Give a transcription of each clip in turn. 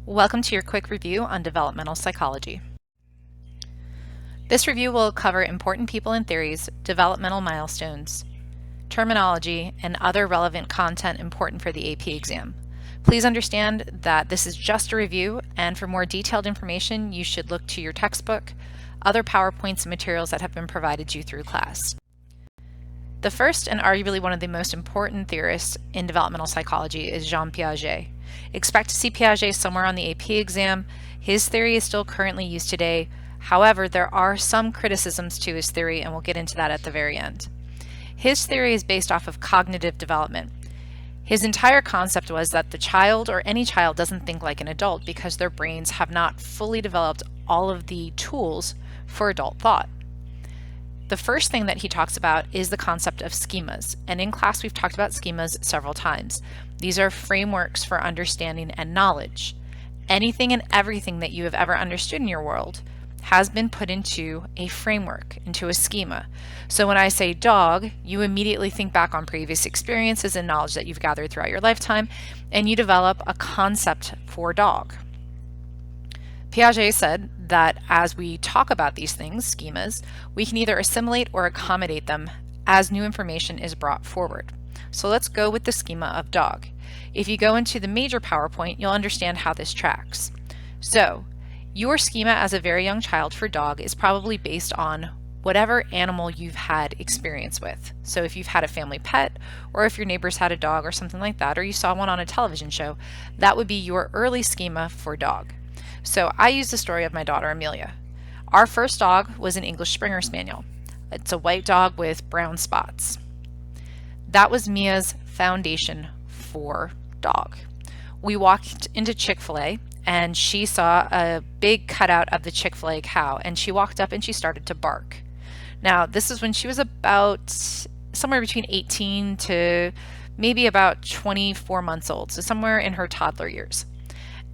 Welcome to your quick review on developmental psychology. This review will cover important people and theories, developmental milestones, terminology, and other relevant content important for the AP exam. Please understand that this is just a review, and for more detailed information, you should look to your textbook, other PowerPoints and materials that have been provided to you through class. The first and arguably one of the most important theorists in developmental psychology is Jean Piaget. Expect to see Piaget somewhere on the AP exam. His theory is still currently used today. However, there are some criticisms to his theory, and we'll get into that at the very end. His theory is based off of cognitive development. His entire concept was that the child, or any child, doesn't think like an adult because their brains have not fully developed all of the tools for adult thought. The first thing that he talks about is the concept of schemas, and in class we've talked about schemas several times. These are frameworks for understanding and knowledge. Anything and everything that you have ever understood in your world has been put into a framework, into a schema. So when I say dog, you immediately think back on previous experiences and knowledge that you've gathered throughout your lifetime, and you develop a concept for dog. Piaget said that as we talk about these things, schemas, we can either assimilate or accommodate them as new information is brought forward. So let's go with the schema of dog. If you go into the major PowerPoint, you'll understand how this tracks. So your schema as a very young child for dog is probably based on whatever animal you've had experience with. So if you've had a family pet, or if your neighbors had a dog or something like that, or you saw one on a television show, that would be your early schema for dog. So I use the story of my daughter Amelia. Our first dog was an English Springer Spaniel. It's a white dog with brown spots. That was Mia's foundation for dog. We walked into Chick-fil-A and she saw a big cutout of the Chick-fil-A cow, and she walked up and she started to bark. Now this is when she was about somewhere between 18 to maybe about 24 months old, so somewhere in her toddler years.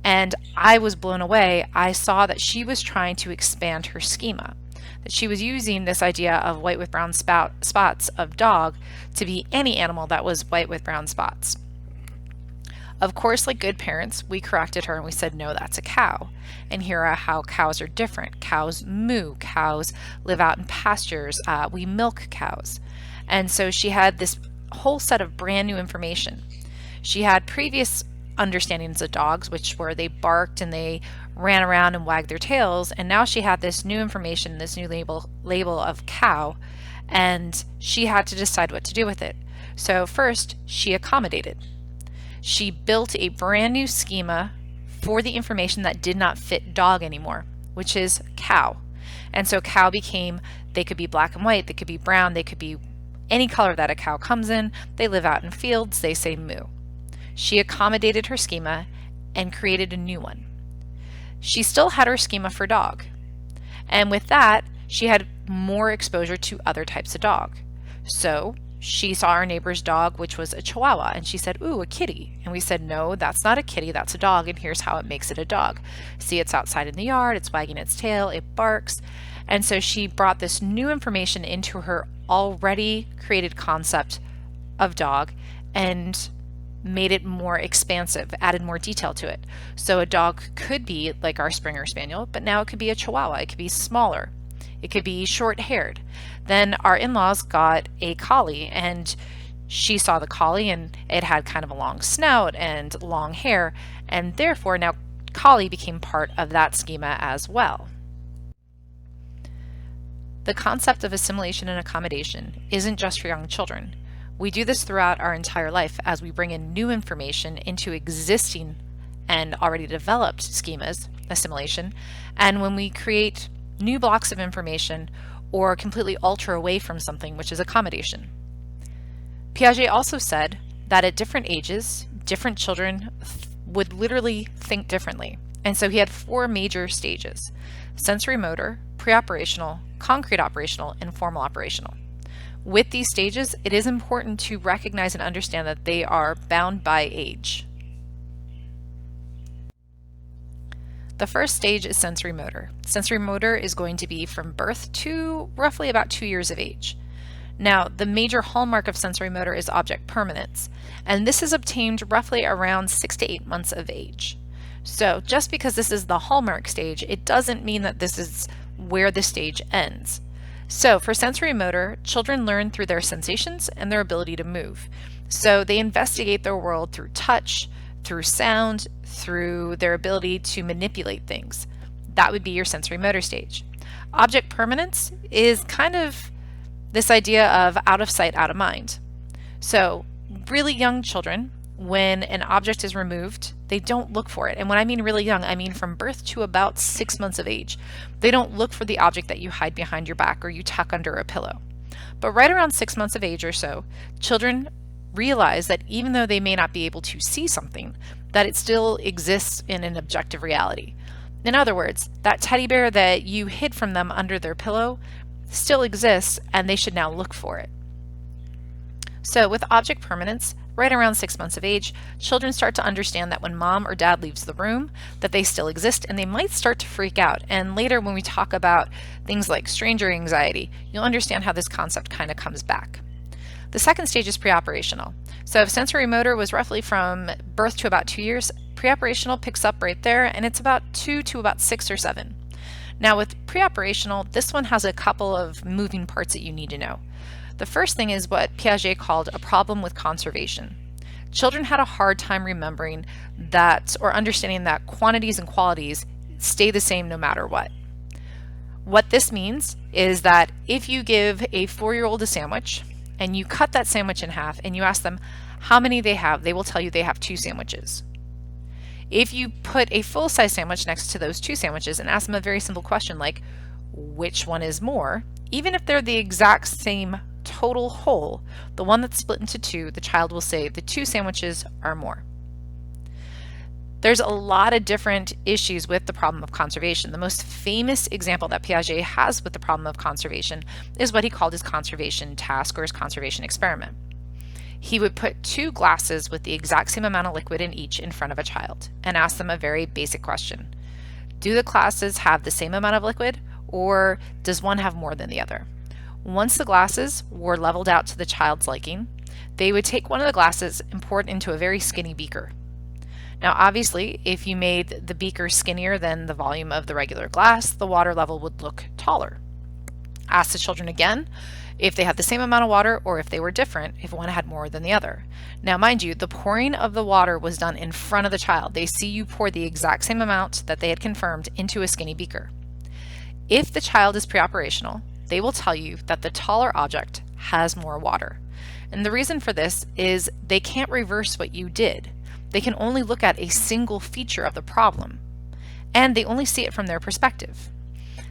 And I was blown away. I saw that she was trying to expand her schema, that she was using this idea of white with brown spots of dog to be any animal that was white with brown spots. Of course, like good parents, we corrected her and we said, no, that's a cow. And here are how cows are different. Cows moo, cows live out in pastures, we milk cows. And so she had this whole set of brand new information. She had previous understandings of dogs, which were they barked and they ran around and wagged their tails, and now she had this new information, this new label of cow, and she had to decide what to do with it. So first, she accommodated. She built a brand new schema for the information that did not fit dog anymore, which is cow. And so cow became, they could be black and white, they could be brown, they could be any color that a cow comes in, they live out in fields, they say moo. She accommodated her schema and created a new one. She still had her schema for dog. And with that, she had more exposure to other types of dog. So she saw our neighbor's dog, which was a Chihuahua, and she said, ooh, a kitty. And we said, no, that's not a kitty, that's a dog, and here's how it makes it a dog. See, it's outside in the yard, it's wagging its tail, it barks. And so she brought this new information into her already created concept of dog and made it more expansive, added more detail to it. So a dog could be like our Springer Spaniel, but now it could be a Chihuahua, it could be smaller, it could be short-haired. Then our in-laws got a collie, and she saw the collie and it had kind of a long snout and long hair, and therefore now collie became part of that schema as well. The concept of assimilation and accommodation isn't just for young children. We do this throughout our entire life as we bring in new information into existing and already developed schemas, assimilation, and when we create new blocks of information or completely alter away from something, which is accommodation. Piaget also said that at different ages, different children would literally think differently. And so he had 4 major stages: sensory motor, pre-operational, concrete operational, and formal operational. With these stages, it is important to recognize and understand that they are bound by age. The first stage is sensory motor. Sensory motor is going to be from birth to roughly about 2 years of age. Now, the major hallmark of sensory motor is object permanence, and this is obtained roughly around 6 to 8 months of age. So just because this is the hallmark stage, it doesn't mean that this is where the stage ends. So for sensory motor, children learn through their sensations and their ability to move. So they investigate their world through touch, through sound, through their ability to manipulate things. That would be your sensory motor stage. Object permanence is kind of this idea of out of sight, out of mind. So really young children, when an object is removed, they don't look for it. And when I mean really young, I mean from birth to about 6 months of age. They don't look for the object that you hide behind your back or you tuck under a pillow. But right around 6 months of age or so, children realize that even though they may not be able to see something, that it still exists in an objective reality. In other words, that teddy bear that you hid from them under their pillow still exists and they should now look for it. So with object permanence, right around 6 months of age, children start to understand that when mom or dad leaves the room, that they still exist and they might start to freak out. And later when we talk about things like stranger anxiety, you'll understand how this concept kind of comes back. The second stage is preoperational. So if sensory motor was roughly from birth to about 2 years, preoperational picks up right there and it's about 2 to about 6 or 7. Now with preoperational, this one has a couple of moving parts that you need to know. The first thing is what Piaget called a problem with conservation. Children had a hard time remembering that or understanding that quantities and qualities stay the same no matter what. What this means is that if you give a 4-year-old a sandwich and you cut that sandwich in half and you ask them how many they have, they will tell you they have 2 sandwiches. If you put a full-size sandwich next to those 2 sandwiches and ask them a very simple question like, which one is more? Even if they're the exact same total whole, the one that's split into 2, the child will say the 2 sandwiches are more. There's a lot of different issues with the problem of conservation. The most famous example that Piaget has with the problem of conservation is what he called his conservation task or his conservation experiment. He would put 2 glasses with the exact same amount of liquid in each in front of a child and ask them a very basic question. Do the glasses have the same amount of liquid, or does one have more than the other? Once the glasses were leveled out to the child's liking, they would take one of the glasses and pour it into a very skinny beaker. Now obviously, if you made the beaker skinnier than the volume of the regular glass, the water level would look taller. Ask the children again if they had the same amount of water or if they were different, if one had more than the other. Now mind you, the pouring of the water was done in front of the child. They see you pour the exact same amount that they had confirmed into a skinny beaker. If the child is preoperational, they will tell you that the taller object has more water. And the reason for this is they can't reverse what you did. They can only look at a single feature of the problem, and they only see it from their perspective.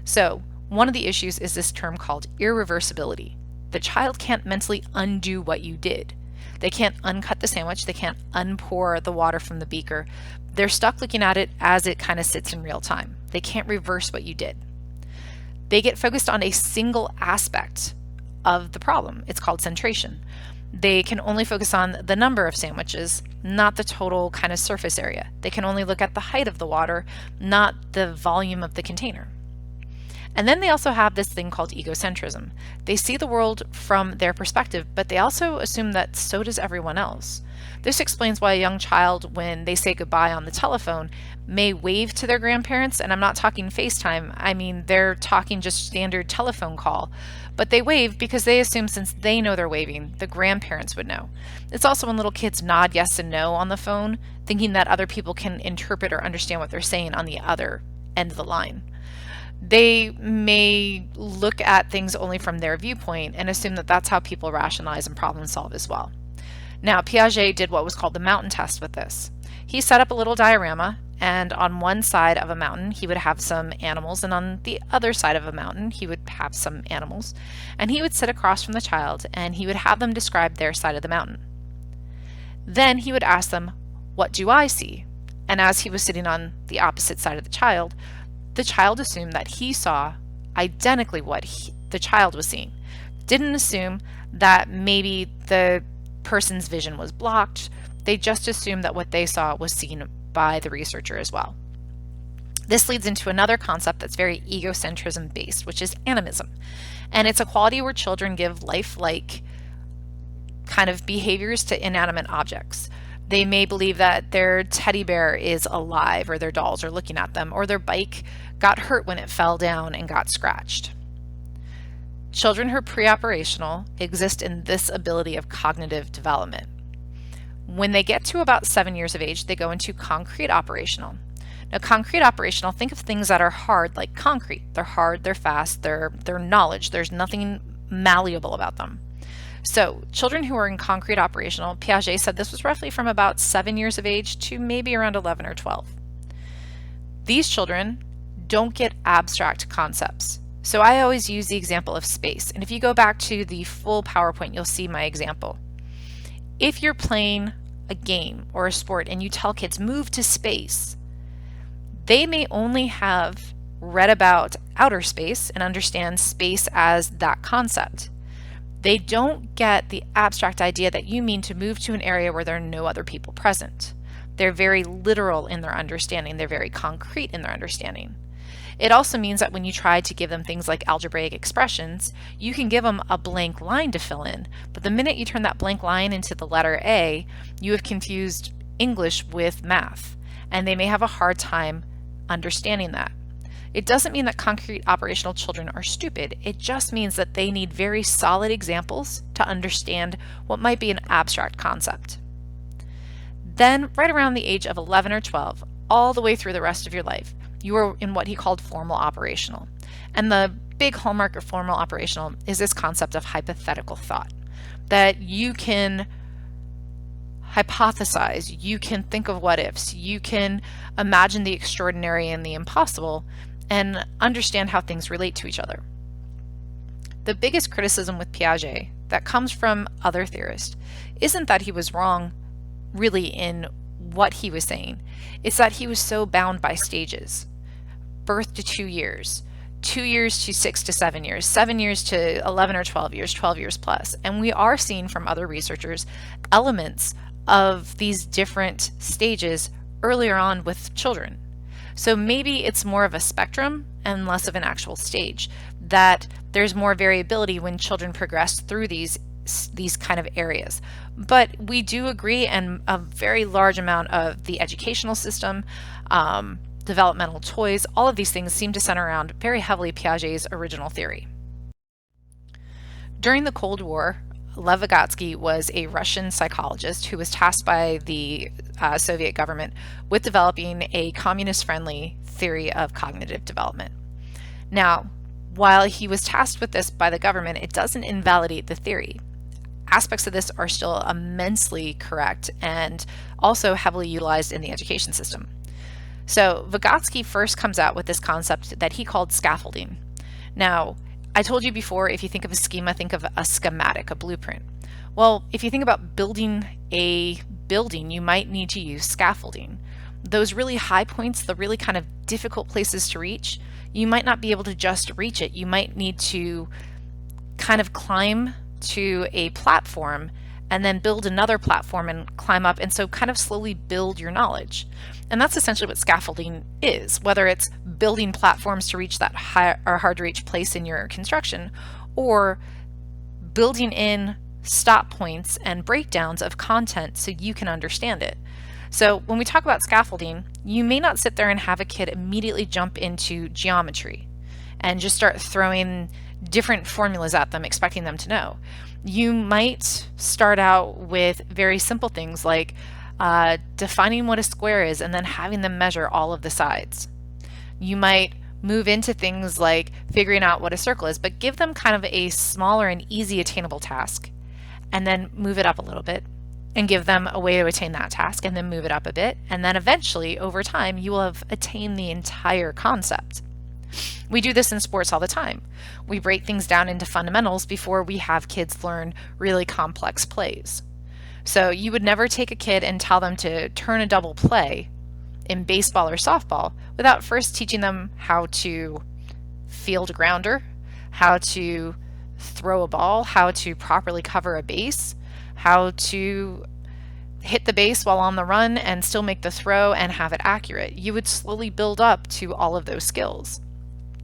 So one of the issues is this term called irreversibility. The child can't mentally undo what you did. They can't uncut the sandwich. They can't unpour the water from the beaker. They're stuck looking at it as it kind of sits in real time. They can't reverse what you did. They get focused on a single aspect of the problem. It's called centration. They can only focus on the number of sandwiches, not the total kind of surface area. They can only look at the height of the water, not the volume of the container. And then they also have this thing called egocentrism. They see the world from their perspective, but they also assume that so does everyone else. This explains why a young child, when they say goodbye on the telephone, may wave to their grandparents, and I'm not talking FaceTime, I mean they're talking just standard telephone call. But they wave because they assume since they know they're waving, the grandparents would know. It's also when little kids nod yes and no on the phone, thinking that other people can interpret or understand what they're saying on the other end of the line. They may look at things only from their viewpoint and assume that that's how people rationalize and problem solve as well. Now, Piaget did what was called the mountain test with this. He set up a little diorama, and on one side of a mountain he would have some animals, and on the other side of a mountain he would have some animals, and he would sit across from the child and he would have them describe their side of the mountain. Then he would ask them, "What do I see?" And as he was sitting on the opposite side of the child assumed that he saw identically what the child was seeing. Didn't assume that maybe the person's vision was blocked. They just assumed that what they saw was seen by the researcher as well. This leads into another concept that's very egocentrism based, which is animism. And it's a quality where children give lifelike kind of behaviors to inanimate objects. They may believe that their teddy bear is alive, or their dolls are looking at them, or their bike got hurt when it fell down and got scratched. Children who are pre-operational exist in this ability of cognitive development. When they get to about 7 years of age, they go into concrete operational. Now, concrete operational, think of things that are hard like concrete. They're hard, they're fast, they're knowledge. There's nothing malleable about them. So children who are in concrete operational, Piaget said this was roughly from about 7 years of age to maybe around 11 or 12. These children don't get abstract concepts. So I always use the example of space. And if you go back to the full PowerPoint, you'll see my example. If you're playing a game or a sport and you tell kids move to space, they may only have read about outer space and understand space as that concept. They don't get the abstract idea that you mean to move to an area where there are no other people present. They're very literal in their understanding. They're very concrete in their understanding. It also means that when you try to give them things like algebraic expressions, you can give them a blank line to fill in, but the minute you turn that blank line into the letter A, you have confused English with math, and they may have a hard time understanding that. It doesn't mean that concrete operational children are stupid. It just means that they need very solid examples to understand what might be an abstract concept. Then, right around the age of 11 or 12, all the way through the rest of your life, you are in what he called formal operational. And the big hallmark of formal operational is this concept of hypothetical thought, that you can hypothesize, you can think of what ifs, you can imagine the extraordinary and the impossible, and understand how things relate to each other. The biggest criticism with Piaget that comes from other theorists isn't that he was wrong really in what he was saying, it's that he was so bound by stages. Birth to 2 years, 2 years to 6 to 7 years, 7 years to 11 or 12 years, 12 years plus. And we are seeing from other researchers elements of these different stages earlier on with children. So maybe it's more of a spectrum and less of an actual stage, that there's more variability when children progress through these kind of areas. But we do agree, and a very large amount of the educational system, developmental toys, all of these things seem to center around very heavily Piaget's original theory. During the Cold War, Lev Vygotsky was a Russian psychologist who was tasked by the Soviet government with developing a communist-friendly theory of cognitive development. Now, while he was tasked with this by the government, it doesn't invalidate the theory. Aspects of this are still immensely correct and also heavily utilized in the education system. So Vygotsky first comes out with this concept that he called scaffolding. Now, I told you before, if you think of a schema, think of a schematic, a blueprint. Well, if you think about building a building, you might need to use scaffolding. Those really high points, the really kind of difficult places to reach, you might not be able to just reach it. You might need to kind of climb to a platform and then build another platform and climb up, and so kind of slowly build your knowledge. And that's essentially what scaffolding is, whether it's building platforms to reach that high or hard to reach place in your construction, or building in stop points and breakdowns of content so you can understand it. So when we talk about scaffolding, you may not sit there and have a kid immediately jump into geometry and just start throwing different formulas at them, expecting them to know. You might start out with very simple things like defining what a square is and then having them measure all of the sides. You might move into things like figuring out what a circle is, but give them kind of a smaller and easy attainable task, and then move it up a little bit and give them a way to attain that task, and then move it up a bit, and then eventually over time you will have attained the entire concept. We do this in sports all the time. We break things down into fundamentals before we have kids learn really complex plays. So you would never take a kid and tell them to turn a double play in baseball or softball without first teaching them how to field a grounder, how to throw a ball, how to properly cover a base, how to hit the base while on the run and still make the throw and have it accurate. You would slowly build up to all of those skills,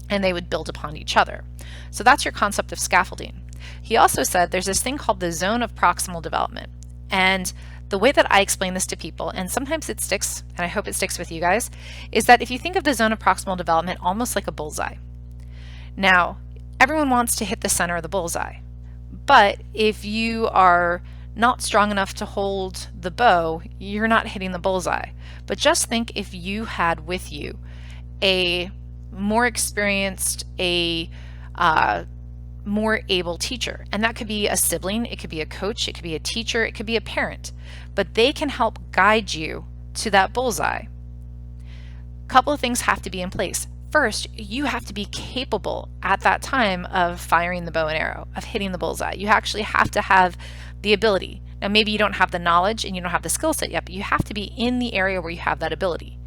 and they would build upon each other. So that's your concept of scaffolding. He also said there's this thing called the zone of proximal development, and The way that I explain this to people, and sometimes it sticks, and I hope it sticks with you guys, is that if you think of the zone of proximal development almost like a bullseye. Now, everyone wants to hit the center of the bullseye, but if you are not strong enough to hold the bow, you're not hitting the bullseye. But just think if you had with you a more experienced, more able teacher. And that could be a sibling, it could be a coach, it could be a teacher, it could be a parent, but they can help guide you to that bullseye. A couple of things have to be in place. First, you have to be capable at that time of firing the bow and arrow, of hitting the bullseye. You actually have to have the ability. Now, maybe you don't have the knowledge and you don't have the skill set yet, but you have to be in the area where you have that ability.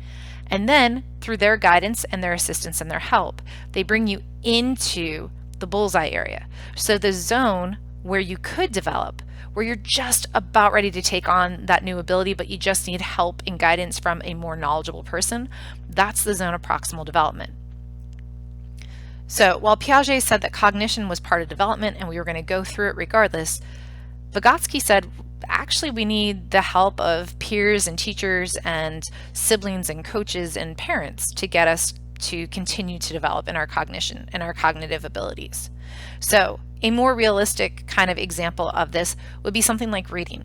And then, through their guidance and their assistance and their help, they bring you into the bullseye area. So the zone where you could develop, where you're just about ready to take on that new ability, but you just need help and guidance from a more knowledgeable person, that's the zone of proximal development. So while Piaget said that cognition was part of development and we were going to go through it regardless, Vygotsky said actually we need the help of peers and teachers and siblings and coaches and parents to get us to continue to develop in our cognition and our cognitive abilities. So a more realistic kind of example of this would be something like reading.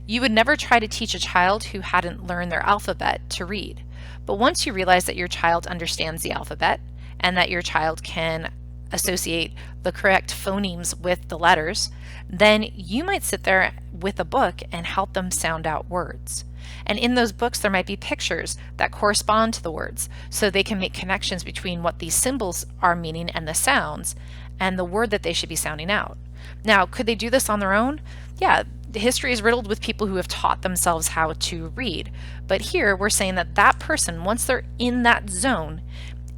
You would never try to teach a child who hadn't learned their alphabet to read. But once you realize that your child understands the alphabet and that your child can associate the correct phonemes with the letters, then you might sit there with a book and help them sound out words. And in those books, there might be pictures that correspond to the words, so they can make connections between what these symbols are meaning and the sounds and the word that they should be sounding out. Now, could they do this on their own? Yeah, history is riddled with people who have taught themselves how to read. But here we're saying that that person, once they're in that zone,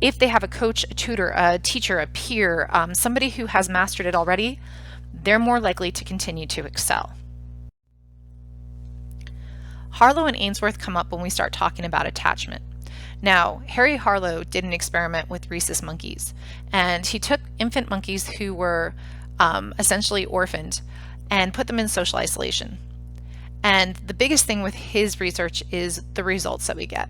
if they have a coach, a tutor, a teacher, a peer, somebody who has mastered it already, they're more likely to continue to excel. Harlow and Ainsworth come up when we start talking about attachment. Now, Harry Harlow did an experiment with rhesus monkeys, and he took infant monkeys who were essentially orphaned and put them in social isolation. And the biggest thing with his research is the results that we get.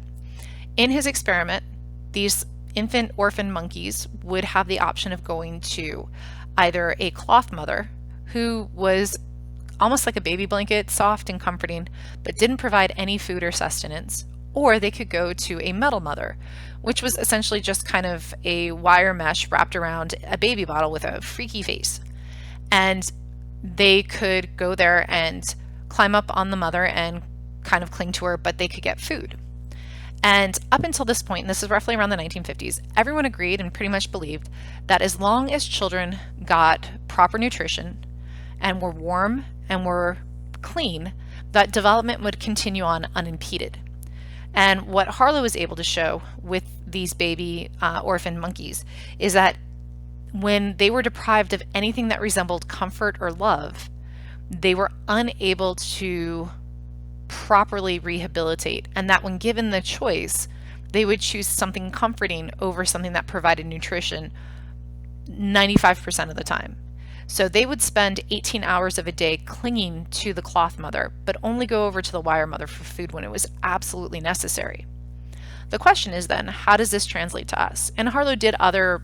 In his experiment, these infant orphan monkeys would have the option of going to either a cloth mother who was almost like a baby blanket, soft and comforting, but didn't provide any food or sustenance, or they could go to a metal mother, which was essentially just kind of a wire mesh wrapped around a baby bottle with a freaky face. And they could go there and climb up on the mother and kind of cling to her, but they could get food. And up until this point, and this is roughly around the 1950s, everyone agreed and pretty much believed that as long as children got proper nutrition and were warm and were clean, that development would continue on unimpeded. And what Harlow was able to show with these baby orphan monkeys is that when they were deprived of anything that resembled comfort or love, they were unable to properly rehabilitate, and that when given the choice, they would choose something comforting over something that provided nutrition 95% of the time. So they would spend 18 hours of a day clinging to the cloth mother, but only go over to the wire mother for food when it was absolutely necessary. The question is then, how does this translate to us? And Harlow did other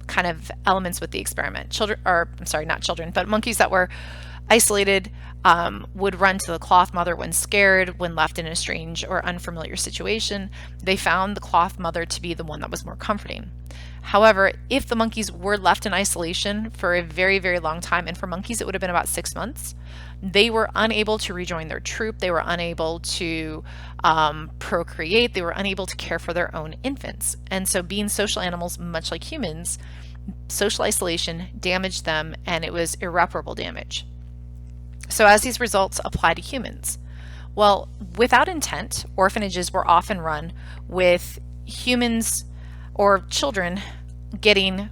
kind of elements with the experiment. Monkeys that were isolated would run to the cloth mother when scared, when left in a strange or unfamiliar situation. They found the cloth mother to be the one that was more comforting. However, if the monkeys were left in isolation for a very, very long time, and for monkeys it would have been about 6 months, they were unable to rejoin their troop, they were unable to procreate, they were unable to care for their own infants. And so being social animals, much like humans, social isolation damaged them, and it was irreparable damage. So as these results apply to humans? Well, without intent, orphanages were often run with humans or children getting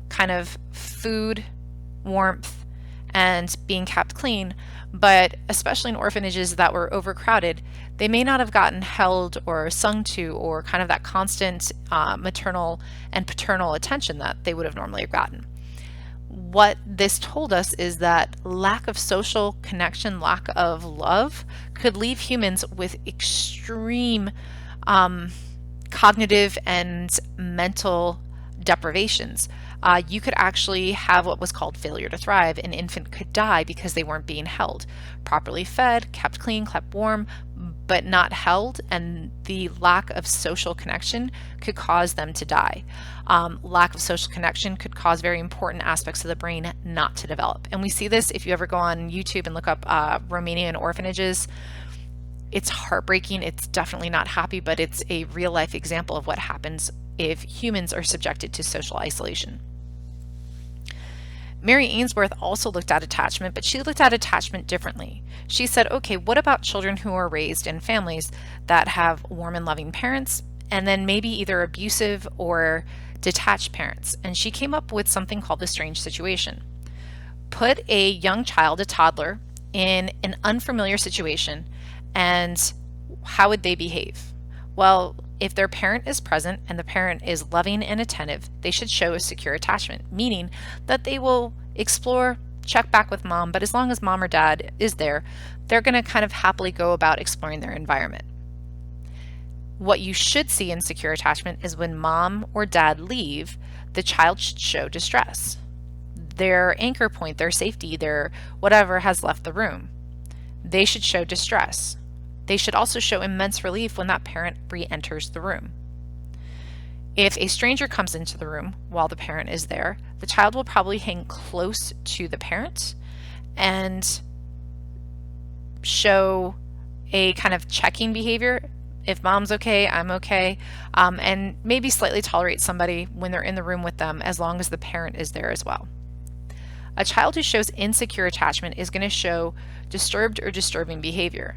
kind of food, warmth, and being kept clean, but especially in orphanages that were overcrowded, they may not have gotten held or sung to or kind of that constant maternal and paternal attention that they would have normally gotten. what this told us is that lack of social connection, lack of love, could leave humans with extreme cognitive and mental deprivations. You could actually have what was called failure to thrive. An infant could die because they weren't being held, properly fed, kept clean, kept warm, but not held, and the lack of social connection could cause them to die. Lack of social connection could cause very important aspects of the brain not to develop. And we see this if you ever go on YouTube and look up Romanian orphanages. It's heartbreaking. It's definitely not happy, but it's a real life example of what happens if humans are subjected to social isolation. Mary Ainsworth also looked at attachment, but she looked at attachment differently. She said, okay, what about children who are raised in families that have warm and loving parents, and then maybe either abusive or detached parents? And she came up with something called the strange situation. Put a young child, a toddler, in an unfamiliar situation, and how would they behave? Well, if their parent is present and the parent is loving and attentive, they should show a secure attachment, meaning that they will explore, check back with mom, but as long as mom or dad is there, they're going to kind of happily go about exploring their environment. What you should see in secure attachment is when mom or dad leave, the child should show distress. Their anchor point, their safety, their whatever has left the room. They should show distress. They should also show immense relief when that parent re-enters the room. If a stranger comes into the room while the parent is there, the child will probably hang close to the parent and show a kind of checking behavior. If mom's okay, I'm okay, and maybe slightly tolerate somebody when they're in the room with them as long as the parent is there as well. A child who shows insecure attachment is going to show disturbed or disturbing behavior.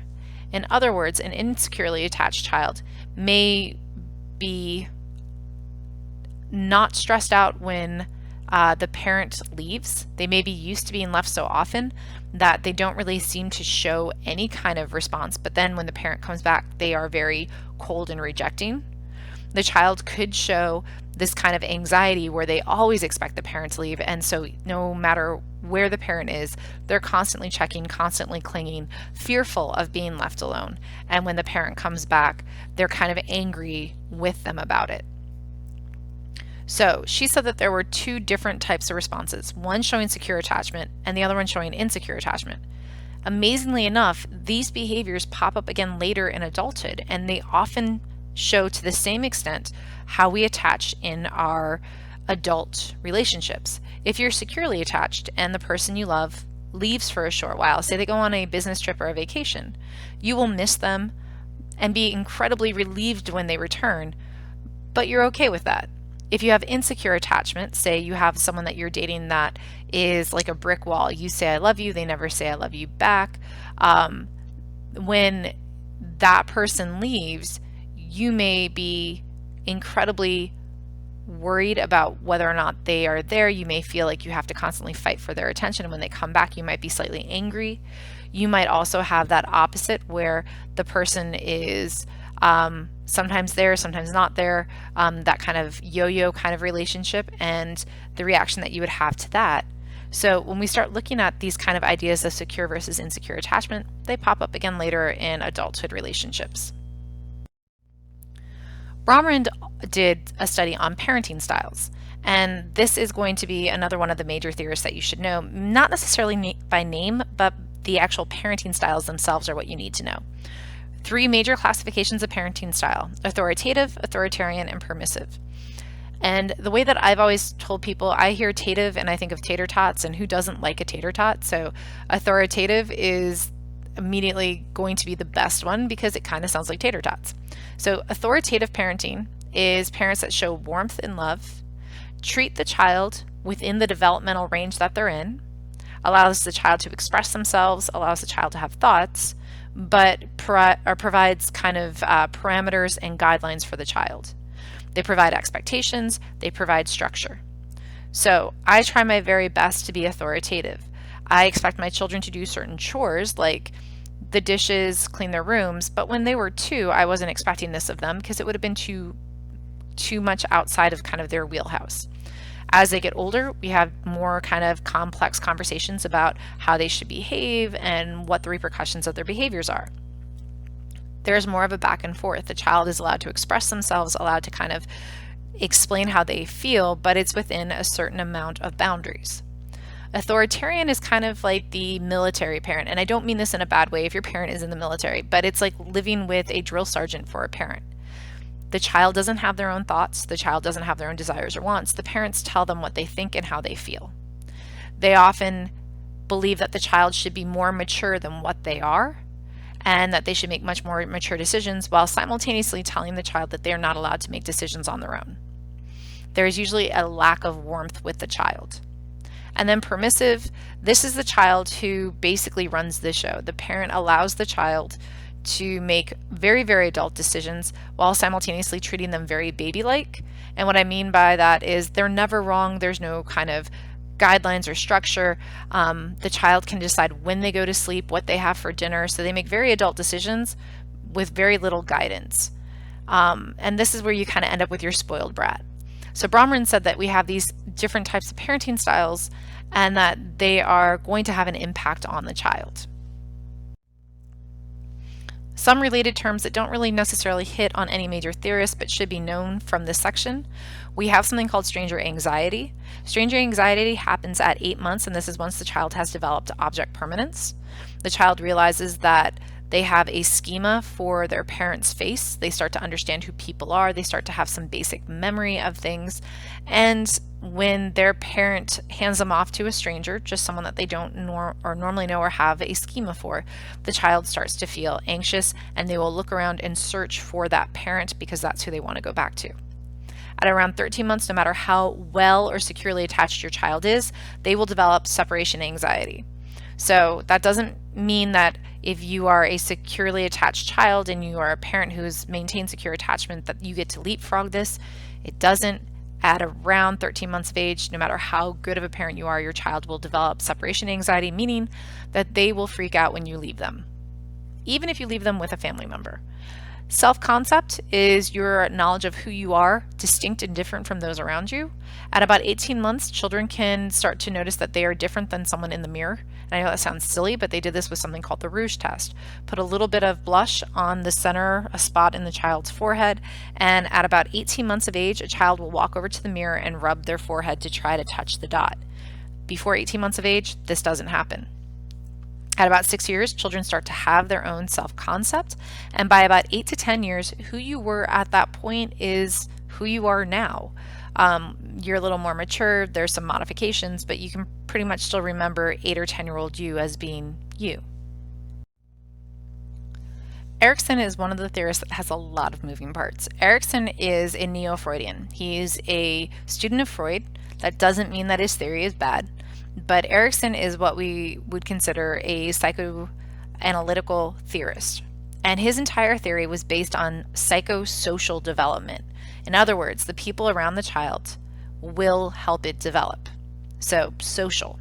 In other words, an insecurely attached child may be not stressed out when the parent leaves. They may be used to being left so often that they don't really seem to show any kind of response, but then when the parent comes back, they are very cold and rejecting. The child could show this kind of anxiety where they always expect the parent to leave, and so no matter where the parent is, they're constantly checking, constantly clinging, fearful of being left alone. And when the parent comes back, they're kind of angry with them about it. So she said that there were two different types of responses, one showing secure attachment and the other one showing insecure attachment. Amazingly enough, these behaviors pop up again later in adulthood, and they often show to the same extent how we attach in our adult relationships. If you're securely attached and the person you love leaves for a short while, say they go on a business trip or a vacation, you will miss them and be incredibly relieved when they return, but you're okay with that. If you have insecure attachment, say you have someone that you're dating that is like a brick wall, you say I love you, they never say I love you back. When that person leaves, you may be incredibly worried about whether or not they are there. You may feel like you have to constantly fight for their attention, and when they come back, you might be slightly angry. You might also have that opposite where the person is sometimes there, sometimes not there, that kind of yo-yo kind of relationship, and the reaction that you would have to that. So when we start looking at these kind of ideas of secure versus insecure attachment, they pop up again later in adulthood relationships. Bromrand did a study on parenting styles, and this is going to be another one of the major theorists that you should know, not necessarily by name, but the actual parenting styles themselves are what you need to know. 3 major classifications of parenting style: authoritative, authoritarian, and permissive. And the way that I've always told people, I hear tative and I think of tater tots, and who doesn't like a tater tot? So authoritative is immediately going to be the best one because it kind of sounds like tater tots. So authoritative parenting is parents that show warmth and love, treat the child within the developmental range that they're in, allows the child to express themselves, allows the child to have thoughts, but provides kind of parameters and guidelines for the child. They provide expectations, they provide structure. So I try my very best to be authoritative. I expect my children to do certain chores like the dishes, clean their rooms, but when they were 2, I wasn't expecting this of them because it would have been too much outside of kind of their wheelhouse. As they get older, we have more kind of complex conversations about how they should behave and what the repercussions of their behaviors are. There's more of a back and forth. The child is allowed to express themselves, allowed to kind of explain how they feel, but it's within a certain amount of boundaries. Authoritarian is kind of like the military parent, and I don't mean this in a bad way if your parent is in the military, but it's like living with a drill sergeant for a parent. The child doesn't have their own thoughts, the child doesn't have their own desires or wants. The parents tell them what they think and how they feel. They often believe that the child should be more mature than what they are, and that they should make much more mature decisions, while simultaneously telling the child that they are not allowed to make decisions on their own. There is usually a lack of warmth with the child. And then permissive, this is the child who basically runs the show. The parent allows the child to make very, very adult decisions while simultaneously treating them very baby-like. And what I mean by that is they're never wrong. There's no kind of guidelines or structure. The child can decide when they go to sleep, what they have for dinner. So they make very adult decisions with very little guidance. And this is where you kind of end up with your spoiled brat. So Bromren said that we have these different types of parenting styles and that they are going to have an impact on the child. Some related terms that don't really necessarily hit on any major theorist but should be known from this section. We have something called stranger anxiety. Stranger anxiety happens at 8 months, and this is once the child has developed object permanence. The child realizes that they have a schema for their parent's face. They start to understand who people are. They start to have some basic memory of things. And when their parent hands them off to a stranger, just someone that they don't normally know or have a schema for, the child starts to feel anxious, and they will look around and search for that parent because that's who they want to go back to. At around 13 months, no matter how well or securely attached your child is, they will develop separation anxiety. So that doesn't mean that if you are a securely attached child and you are a parent who's maintained secure attachment that you get to leapfrog this. It doesn't. At around 13 months of age, no matter how good of a parent you are, your child will develop separation anxiety, meaning that they will freak out when you leave them, even if you leave them with a family member. Self-concept is your knowledge of who you are, distinct and different from those around you. At about 18 months, children can start to notice that they are different than someone in the mirror. And I know that sounds silly, but they did this with something called the Rouge test. Put a little bit of blush on the center, a spot in the child's forehead, and at about 18 months of age, a child will walk over to the mirror and rub their forehead to try to touch the dot. Before 18 months of age, this doesn't happen. At about 6 years, children start to have their own self-concept, and by about 8 to 10 years, who you were at that point is who you are now. You're a little more mature, there's some modifications, but you can pretty much still remember 8 or 10-year-old you as being you. Erikson is one of the theorists that has a lot of moving parts. Erikson is a neo-Freudian. He's a student of Freud. That doesn't mean that his theory is bad. But Erikson is what we would consider a psychoanalytical theorist. And his entire theory was based on psychosocial development. In other words, the people around the child will help it develop. So, social.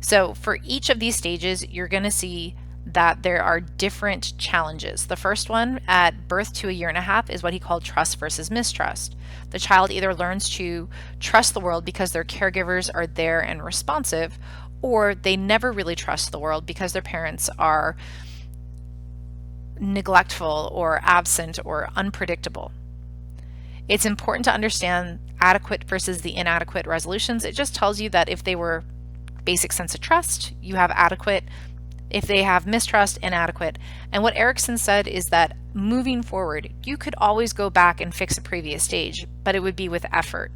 So, for each of these stages, you're going to see that there are different challenges. The first one at birth to a year and a half is what he called trust versus mistrust. The child either learns to trust the world because their caregivers are there and responsive, or they never really trust the world because their parents are neglectful or absent or unpredictable. It's important to understand adequate versus the inadequate resolutions. It just tells you that if they were basic sense of trust, you have adequate. If they have mistrust, inadequate. And what Erikson said is that moving forward, you could always go back and fix a previous stage, but it would be with effort.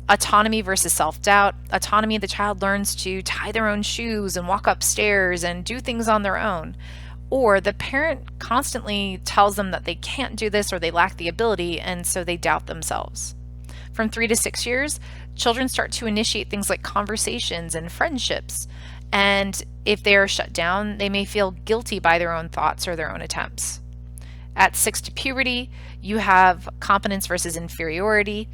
Autonomy versus self-doubt. Autonomy, the child learns to tie their own shoes and walk upstairs and do things on their own. Or the parent constantly tells them that they can't do this or they lack the ability, and so they doubt themselves. From 3 to 6 years, children start to initiate things like conversations and friendships. And if they are shut down, they may feel guilty by their own thoughts or their own attempts. At 6 to puberty, you have competence versus inferiority.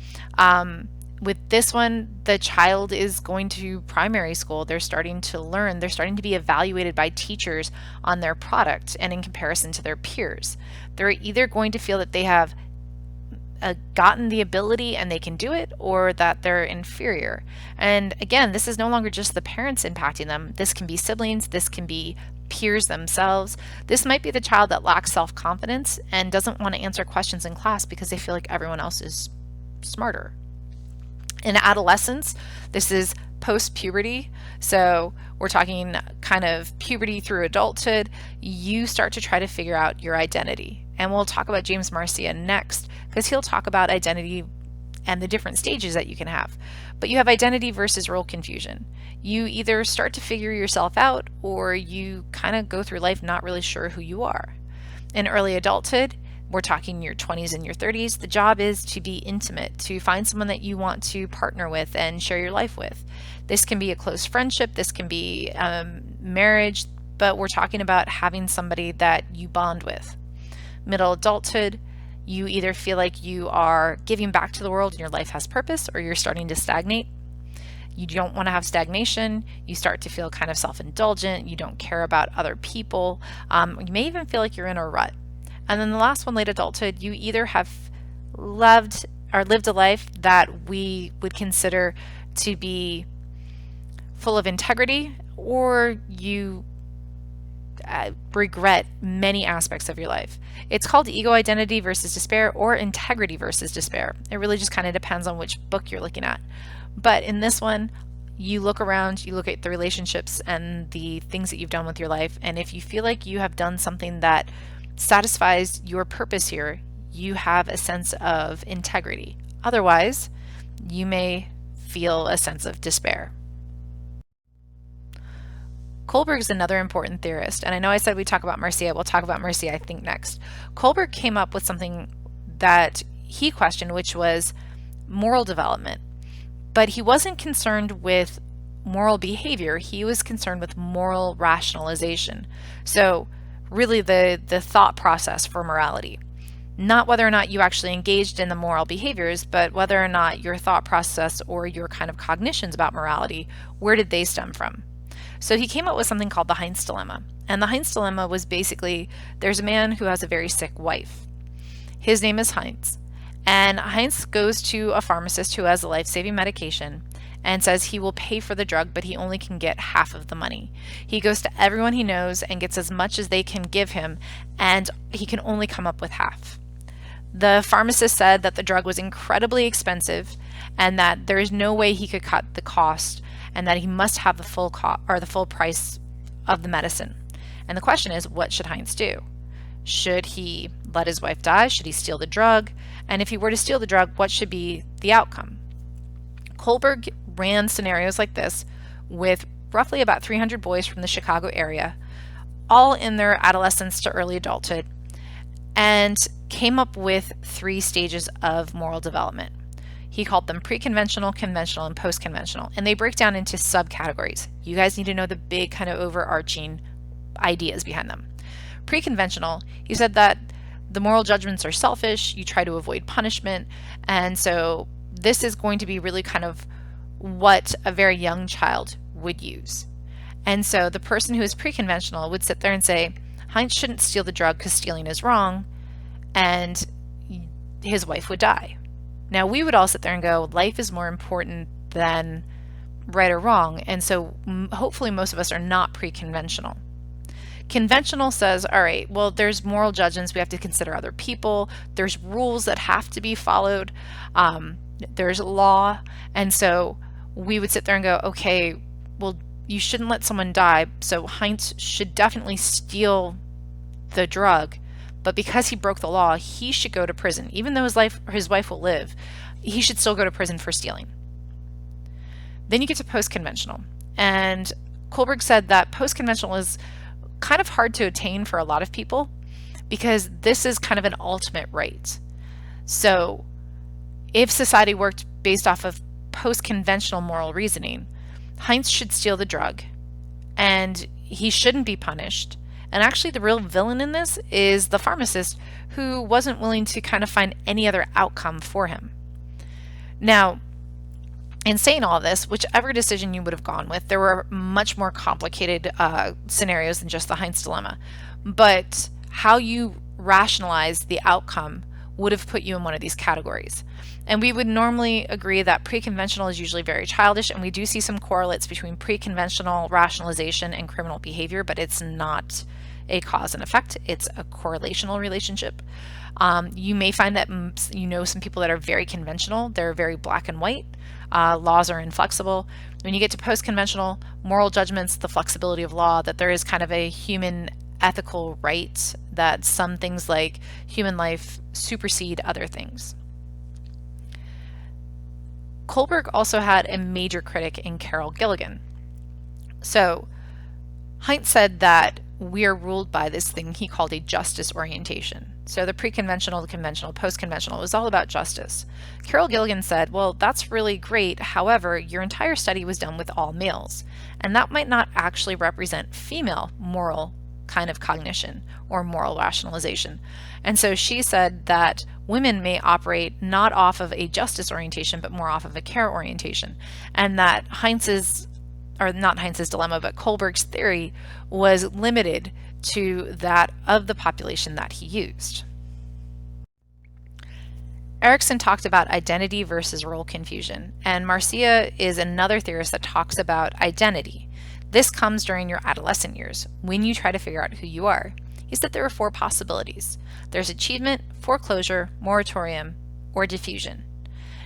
With this one, the child is going to primary school. They're starting to learn. They're starting to be evaluated by teachers on their product and in comparison to their peers. They're either going to feel that they have gotten the ability and they can do it, or that they're inferior. And again, this is no longer just the parents impacting them. This can be siblings, this can be peers themselves. This might be the child that lacks self-confidence and doesn't want to answer questions in class because they feel like everyone else is smarter. In adolescence, this is post-puberty. So we're talking kind of puberty through adulthood. You start to try to figure out your identity. And we'll talk about James Marcia next, because he'll talk about identity and the different stages that you can have. But you have identity versus role confusion. You either start to figure yourself out, or you kind of go through life not really sure who you are. In early adulthood, we're talking your 20s and your 30s, the job is to be intimate, to find someone that you want to partner with and share your life with. This can be a close friendship, this can be marriage, but we're talking about having somebody that you bond with. Middle adulthood, you either feel like you are giving back to the world and your life has purpose, or you're starting to stagnate. You don't want to have stagnation. You start to feel kind of self-indulgent. You don't care about other people. You may even feel like you're in a rut. And then the last one, late adulthood, you either have loved or lived a life that we would consider to be full of integrity, or you regret many aspects of your life. It's called ego identity versus despair, or integrity versus despair. It really just kind of depends on which book you're looking at. But in this one, you look around, you look at the relationships and the things that you've done with your life, and if you feel like you have done something that satisfies your purpose here, you have a sense of integrity. Otherwise, you may feel a sense of despair. Kohlberg is another important theorist, and I know I said we'd talk about Marcia. We'll talk about Marcia, I think, next. Kohlberg came up with something that he questioned, which was moral development. But he wasn't concerned with moral behavior, he was concerned with moral rationalization. So really the thought process for morality. Not whether or not you actually engaged in the moral behaviors, but whether or not your thought process or your kind of cognitions about morality, where did they stem from? So he came up with something called the Heinz dilemma. And the Heinz dilemma was basically, there's a man who has a very sick wife. His name is Heinz. And Heinz goes to a pharmacist who has a life-saving medication and says he will pay for the drug, but he only can get half of the money. He goes to everyone he knows and gets as much as they can give him, and he can only come up with half. The pharmacist said that the drug was incredibly expensive and that there is no way he could cut the cost, and that he must have the full price of the medicine. And the question is, what should Heinz do? Should he let his wife die? Should he steal the drug? And if he were to steal the drug, what should be the outcome? Kohlberg ran scenarios like this with roughly about 300 boys from the Chicago area, all in their adolescence to early adulthood, and came up with 3 stages of moral development. He called them pre-conventional, conventional, and post-conventional, and they break down into subcategories. You guys need to know the big kind of overarching ideas behind them. Pre-conventional, he said that the moral judgments are selfish, you try to avoid punishment, and so this is going to be really kind of what a very young child would use. And so the person who is pre-conventional would sit there and say, Heinz shouldn't steal the drug because stealing is wrong, and his wife would die. Now we would all sit there and go, life is more important than right or wrong, and so hopefully most of us are not pre-conventional. Conventional says, all right, well, there's moral judgments, we have to consider other people, there's rules that have to be followed, there's law, and so we would sit there and go, okay, well, you shouldn't let someone die, so Heinz should definitely steal the drug, but because he broke the law, he should go to prison. Even though his wife will live, he should still go to prison for stealing. Then you get to post-conventional, and Kohlberg said that post-conventional is kind of hard to attain for a lot of people because this is kind of an ultimate right. So if society worked based off of post-conventional moral reasoning, Heinz should steal the drug and he shouldn't be punished. And actually the real villain in this is the pharmacist who wasn't willing to kind of find any other outcome for him. Now, in saying all this, whichever decision you would have gone with, there were much more complicated scenarios than just the Heinz dilemma. But how you rationalize the outcome would have put you in one of these categories. And we would normally agree that pre-conventional is usually very childish, and we do see some correlates between pre-conventional rationalization and criminal behavior, but it's not a cause and effect. It's a correlational relationship. You may find that you know some people that are very conventional. They're very black and white. Laws are inflexible. When you get to post-conventional, moral judgments, the flexibility of law, that there is kind of a human ethical right, that some things like human life supersede other things. Kohlberg also had a major critic in Carol Gilligan. So Heinz said that we are ruled by this thing he called a justice orientation. So the pre-conventional, the conventional, post-conventional, it was all about justice. Carol Gilligan said, well, that's really great. However, your entire study was done with all males, and that might not actually represent female moral kind of cognition or moral rationalization. And so she said that women may operate not off of a justice orientation, but more off of a care orientation. And that not Heinz's dilemma, but Kohlberg's theory was limited to that of the population that he used. Erikson talked about identity versus role confusion, and Marcia is another theorist that talks about identity. This comes during your adolescent years, when you try to figure out who you are. He said there are 4 possibilities. There's achievement, foreclosure, moratorium, or diffusion.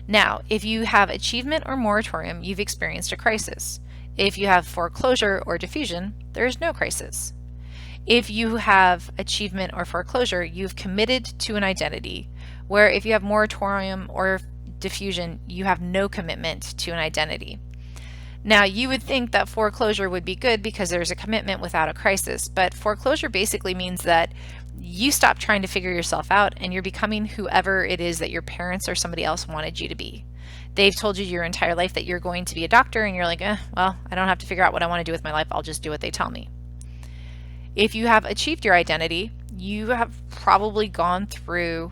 Now, if you have achievement or moratorium, you've experienced a crisis. If you have foreclosure or diffusion, there is no crisis. If you have achievement or foreclosure, you've committed to an identity, where if you have moratorium or diffusion, you have no commitment to an identity. Now, you would think that foreclosure would be good because there's a commitment without a crisis, but foreclosure basically means that you stop trying to figure yourself out and you're becoming whoever it is that your parents or somebody else wanted you to be. They've told you your entire life that you're going to be a doctor, and you're like, well, I don't have to figure out what I want to do with my life. I'll just do what they tell me. If you have achieved your identity, you have probably gone through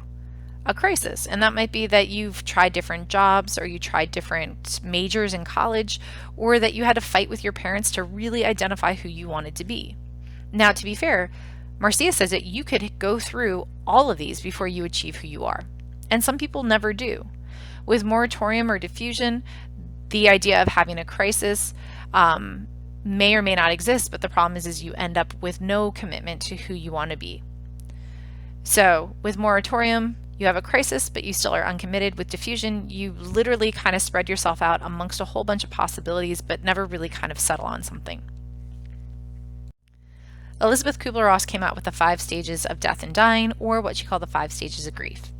a crisis, and that might be that you've tried different jobs, or you tried different majors in college, or that you had to fight with your parents to really identify who you wanted to be. Now, to be fair, Marcia says that you could go through all of these before you achieve who you are, and some people never do. With moratorium or diffusion, the idea of having a crisis may or may not exist, but the problem is you end up with no commitment to who you want to be. So with moratorium, you have a crisis, but you still are uncommitted. With diffusion, you literally kind of spread yourself out amongst a whole bunch of possibilities, but never really kind of settle on something. Elizabeth Kubler-Ross came out with the 5 stages of death and dying, or what she called the 5 stages of grief.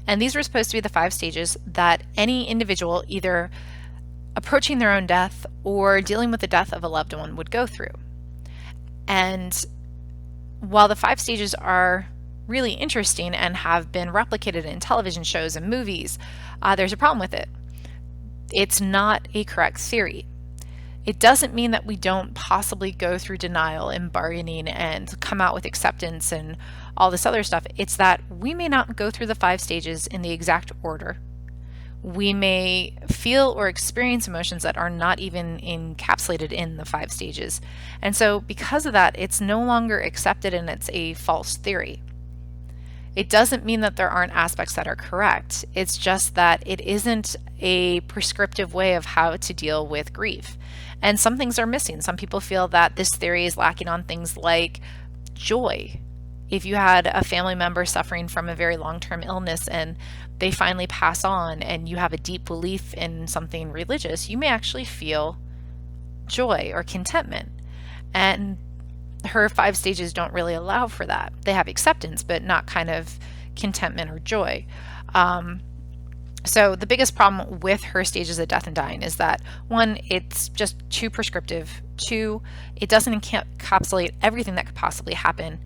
And these were supposed to be the 5 stages that any individual, either approaching their own death or dealing with the death of a loved one, would go through. And while the 5 stages are really interesting and have been replicated in television shows and movies, there's a problem with it. It's not a correct theory. It doesn't mean that we don't possibly go through denial and bargaining and come out with acceptance and all this other stuff. It's that we may not go through the 5 stages in the exact order. We may feel or experience emotions that are not even encapsulated in the 5 stages. And so because of that, it's no longer accepted and it's a false theory. It doesn't mean that there aren't aspects that are correct. It's just that it isn't a prescriptive way of how to deal with grief. And some things are missing. Some people feel that this theory is lacking on things like joy. If you had a family member suffering from a very long-term illness and they finally pass on and you have a deep belief in something religious, you may actually feel joy or contentment. And her 5 stages don't really allow for that. They have acceptance, but not kind of contentment or joy. So the biggest problem with her stages of death and dying is that, 1, it's just too prescriptive. 2, it doesn't encapsulate everything that could possibly happen.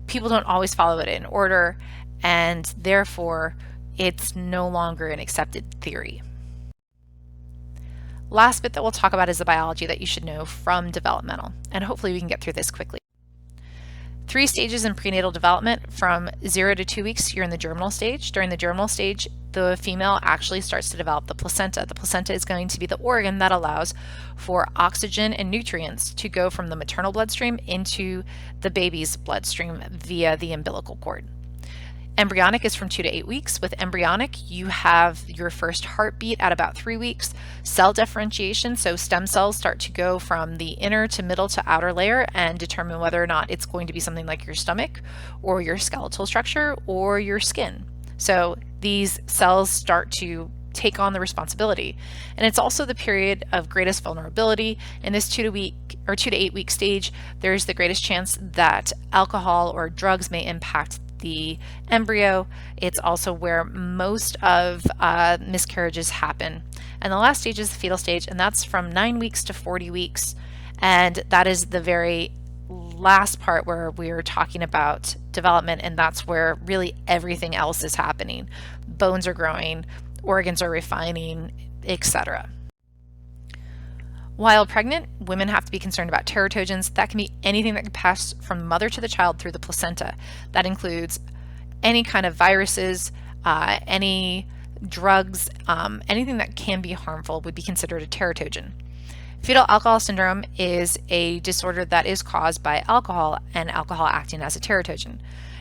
People don't always follow it in order, and therefore it's no longer an accepted theory. Last bit that we'll talk about is the biology that you should know from developmental, and hopefully we can get through this quickly. 3 stages in prenatal development. From 0 to 2 weeks, you're in the germinal stage. During the germinal stage, the female actually starts to develop the placenta. The placenta is going to be the organ that allows for oxygen and nutrients to go from the maternal bloodstream into the baby's bloodstream via the umbilical cord. Embryonic is from 2 to 8 weeks. With embryonic, you have your first heartbeat at about 3 weeks. Cell differentiation, so stem cells start to go from the inner to middle to outer layer and determine whether or not it's going to be something like your stomach or your skeletal structure or your skin. So these cells start to take on the responsibility. And it's also the period of greatest vulnerability. In this 2 to 8 week stage, there's the greatest chance that alcohol or drugs may impact the embryo. It's also where most of miscarriages happen. And the last stage is the fetal stage, and that's from 9 weeks to 40 weeks. And that is the very last part where we're talking about development, and that's where really everything else is happening. Bones are growing, organs are refining, etc. While pregnant, women have to be concerned about teratogens. That can be anything that can pass from the mother to the child through the placenta. That includes any kind of viruses, any drugs, anything that can be harmful would be considered a teratogen. Fetal alcohol syndrome is a disorder that is caused by alcohol and alcohol acting as a teratogen.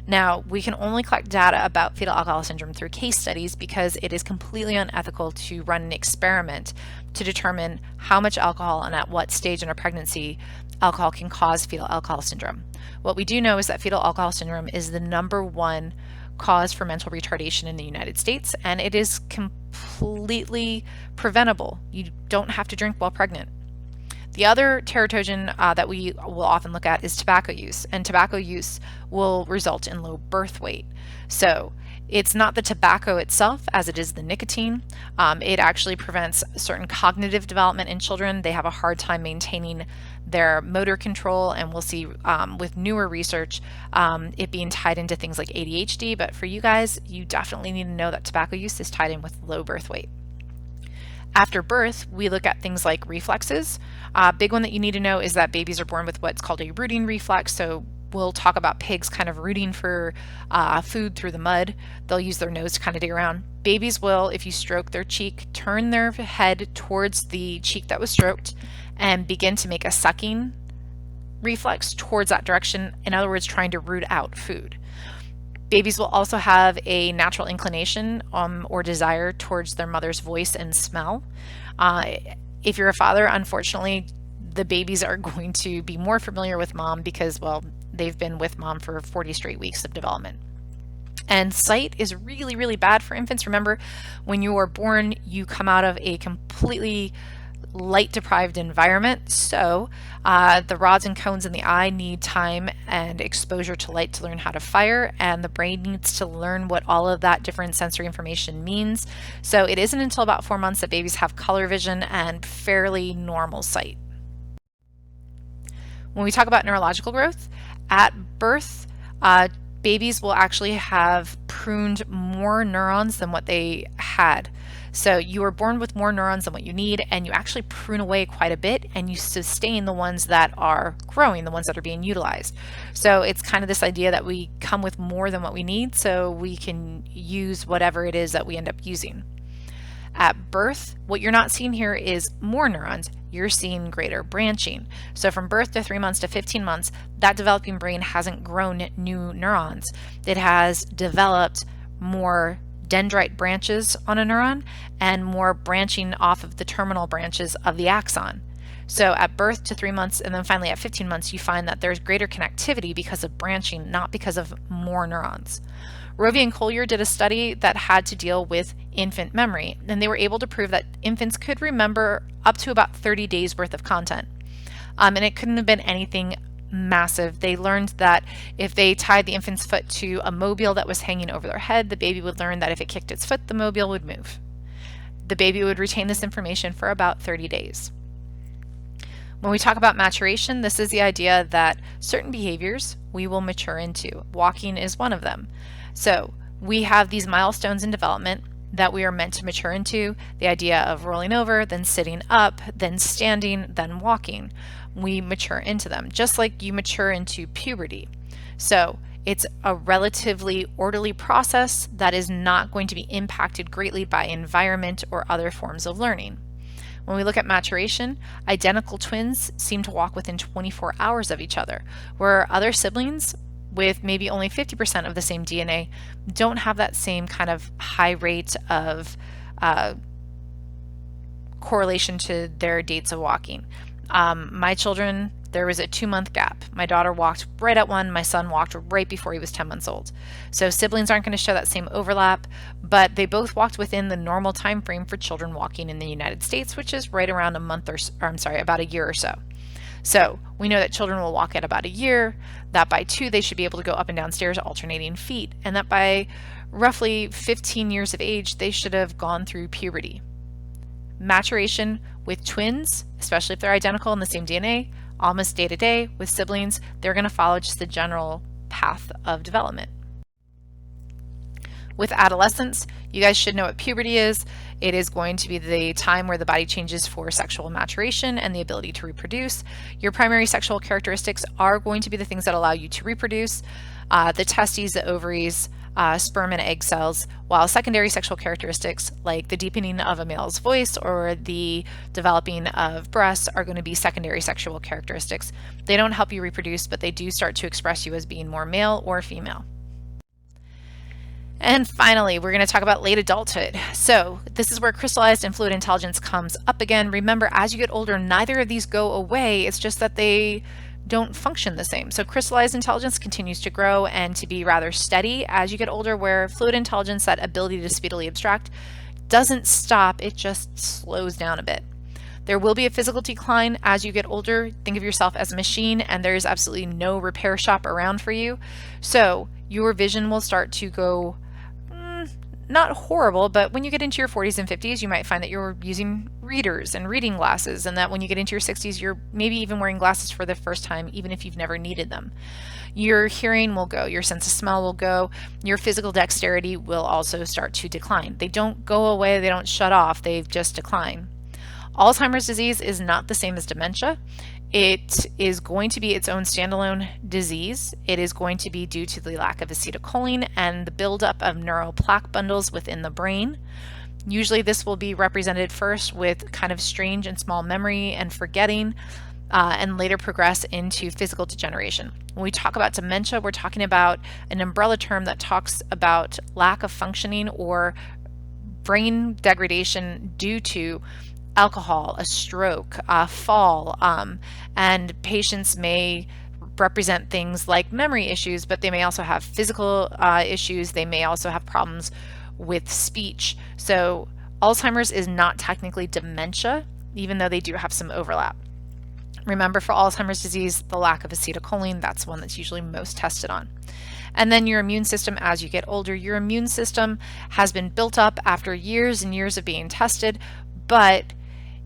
Now, we can only collect data about fetal alcohol syndrome through case studies because it is completely unethical to run an experiment to determine how much alcohol and at what stage in a pregnancy alcohol can cause fetal alcohol syndrome. What we do know is that fetal alcohol syndrome is the #1 cause for mental retardation in the United States, and it is completely preventable. You don't have to drink while pregnant. The other teratogen that we will often look at is tobacco use, and tobacco use will result in low birth weight. So it's not the tobacco itself as it is the nicotine. It actually prevents certain cognitive development in children. They have a hard time maintaining their motor control, and we'll see with newer research it being tied into things like ADHD. But for you guys, you definitely need to know that tobacco use is tied in with low birth weight. After birth, we look at things like reflexes. A big one that you need to know is that babies are born with what's called a rooting reflex. So we'll talk about pigs kind of rooting for food through the mud. They'll use their nose to kind of dig around. Babies will, if you stroke their cheek, turn their head towards the cheek that was stroked and begin to make a sucking reflex towards that direction. In other words, trying to root out food. Babies will also have a natural inclination or desire towards their mother's voice and smell. If you're a father, unfortunately, the babies are going to be more familiar with mom because, well, they've been with mom for 40 straight weeks of development. And sight is really, really bad for infants. Remember, when you are born, you come out of a completely light-deprived environment, so the rods and cones in the eye need time and exposure to light to learn how to fire, and the brain needs to learn what all of that different sensory information means. So it isn't until about 4 months that babies have color vision and fairly normal sight. When we talk about neurological growth, at birth, babies will actually have pruned more neurons than what they had. So you are born with more neurons than what you need, and you actually prune away quite a bit, and you sustain the ones that are growing, the ones that are being utilized. So it's kind of this idea that we come with more than what we need, so we can use whatever it is that we end up using. At birth, what you're not seeing here is more neurons, you're seeing greater branching. So from birth to 3 months to 15 months, that developing brain hasn't grown new neurons. It has developed more dendrite branches on a neuron and more branching off of the terminal branches of the axon. So at birth to 3 months and then finally at 15 months, you find that there's greater connectivity because of branching, not because of more neurons. Rovey and Collier did a study that had to deal with infant memory, and they were able to prove that infants could remember up to about 30 days worth of content. And it couldn't have been anything massive. They learned that if they tied the infant's foot to a mobile that was hanging over their head, the baby would learn that if it kicked its foot, the mobile would move. The baby would retain this information for about 30 days. When we talk about maturation, this is the idea that certain behaviors we will mature into. Walking is one of them. So we have these milestones in development that we are meant to mature into. The idea of rolling over, then sitting up, then standing, then walking. We mature into them, just like you mature into puberty. So it's a relatively orderly process that is not going to be impacted greatly by environment or other forms of learning. When we look at maturation, identical twins seem to walk within 24 hours of each other, where other siblings with maybe only 50% of the same DNA don't have that same kind of high rate of correlation to their dates of walking. My children, there was a 2-month gap. My daughter walked right at 1, my son walked right before he was 10 months old. So siblings aren't going to show that same overlap, but they both walked within the normal time frame for children walking in the United States, which is right around about a year or so. So we know that children will walk at about a year, that by 2 they should be able to go up and down stairs alternating feet, and that by roughly 15 years of age they should have gone through puberty. Maturation with twins, especially if they're identical in the same DNA, almost day to day. With siblings, they're going to follow just the general path of development. With adolescents, you guys should know what puberty is. It is going to be the time where the body changes for sexual maturation and the ability to reproduce. Your primary sexual characteristics are going to be the things that allow you to reproduce, the testes, the ovaries, sperm and egg cells, while secondary sexual characteristics like the deepening of a male's voice or the developing of breasts are going to be secondary sexual characteristics. They don't help you reproduce, but they do start to express you as being more male or female. And finally, we're going to talk about late adulthood. So this is where crystallized and fluid intelligence comes up again. Remember, as you get older, neither of these go away. It's just that they don't function the same. So crystallized intelligence continues to grow and to be rather steady as you get older, where fluid intelligence, that ability to speedily abstract, doesn't stop, it just slows down a bit. There will be a physical decline as you get older. Think of yourself as a machine and there is absolutely no repair shop around for you. So your vision will start to go not horrible, but when you get into your 40s and 50s, you might find that you're using readers and reading glasses, and that when you get into your 60s, you're maybe even wearing glasses for the first time, even if you've never needed them. Your hearing will go, your sense of smell will go, your physical dexterity will also start to decline. They don't go away, they don't shut off, they just decline. Alzheimer's disease is not the same as dementia. It is going to be its own standalone disease. It is going to be due to the lack of acetylcholine and the buildup of neural plaque bundles within the brain. Usually this will be represented first with kind of strange and small memory and forgetting, and later progress into physical degeneration. When we talk about dementia, we're talking about an umbrella term that talks about lack of functioning or brain degradation due to alcohol, a stroke, a fall, and patients may represent things like memory issues, but they may also have physical issues. They may also have problems with speech. So Alzheimer's is not technically dementia, even though they do have some overlap. Remember, for Alzheimer's disease, the lack of acetylcholine, that's one that's usually most tested on. And then your immune system, as you get older, your immune system has been built up after years and years of being tested, but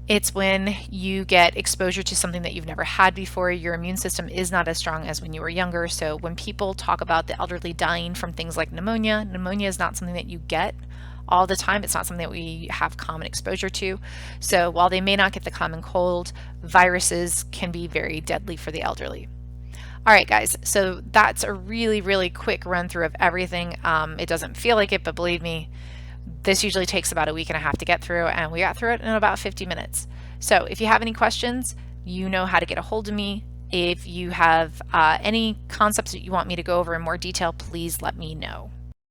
it's when you get exposure to something that you've never had before, your immune system is not as strong as when you were younger. So when people talk about the elderly dying from things like pneumonia, pneumonia is not something that you get all the time. It's not something that we have common exposure to. So while they may not get the common cold, viruses can be very deadly for the elderly. All right, guys, so that's a really, really quick run through of everything. It doesn't feel like it, but believe me, this usually takes about a week and a half to get through, and we got through it in about 50 minutes. So if you have any questions, you know how to get a hold of me. If you have any concepts that you want me to go over in more detail, please let me know.